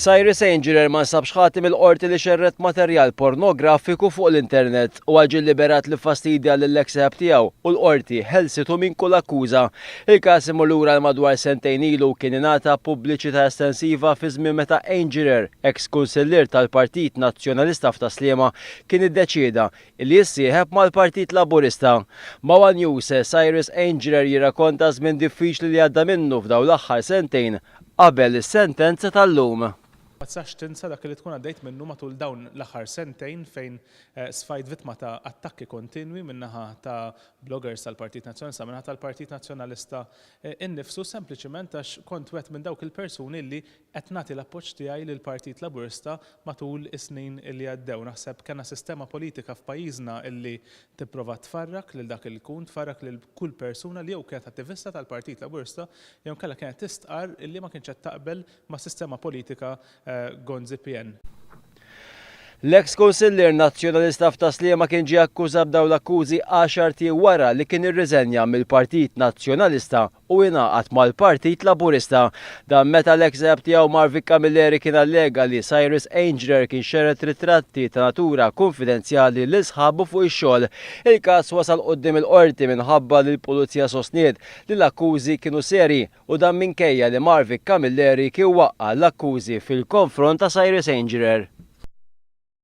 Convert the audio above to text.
Cyrus Angerer ma nsabx ħatim il-qorti li xerret materjal pornografiku fuq l-internet u għaġi liberat li fastidja l-ex-ħab tiegħu u l-qorti ħelsitu minn kull akkuża. Il-każ imur lura madwar sentejn ilu kien ingħata pubbliċità estensiva fi żmien meta Angerer, ex-kunsillier tal-Partit Nazzjonalista f'Taslima, kien iddeċieda li jissieħeb mal-Partit Laburista. Ma' News, Cyrus Angerer jirrakkonta żmien diffiċli li għadda minnu f'dawn l-aħħar sentejn qabel is-sentenza tal-lum. Ma tistax tinsa dak li tkun għaddejt minnu matul dawn l-aħħar sentejn fejn sfajt vittma ta' attakki kontinwi minnaħa ta' bloggers tal-Partit Nazzjonalista, minnaħa tal-Partit Nazzjonalista innifsu sempliċement għax kont wieħed minn dawk il-persuni li qed nagħti l-appoġġ tiegħi lill-Partit Laburista matul is-snin li għaddew. Naħseb kellna sistema politika f'pajjiżna illi tipprova tfarrak lil dak il-kun, tfarrak lil kull persuna li jew kienet attivista tal-Partit Laburista jew kellha kienet tistqar illi ma kienx qed taqbel ma' sistema politika Gonzi PN. L-ex-kunsillier nazzjonalista f'Taslima kien ġie akkuża b'dawn l-akkużi 10 tie wara li kien irriżenja mill-Partit Nazzjonalista u ingħaqad mal-Partit Laburista. Dan meta l-ex-ħab tiegħu Marvin Camilleri kien allega li Cyrus Angerer kien xerret ritratti ta' natura konfidenzjali li sħabu fuq ix-xogħol. Il-każ wasal quddiem il-qorti minħabba li l-Pulizija sostniet li l-akkużi kienu seri u dan minkejja li Marvin Camilleri kien waqqa l-akkużi fil-konfront ta' Cyrus Angerer.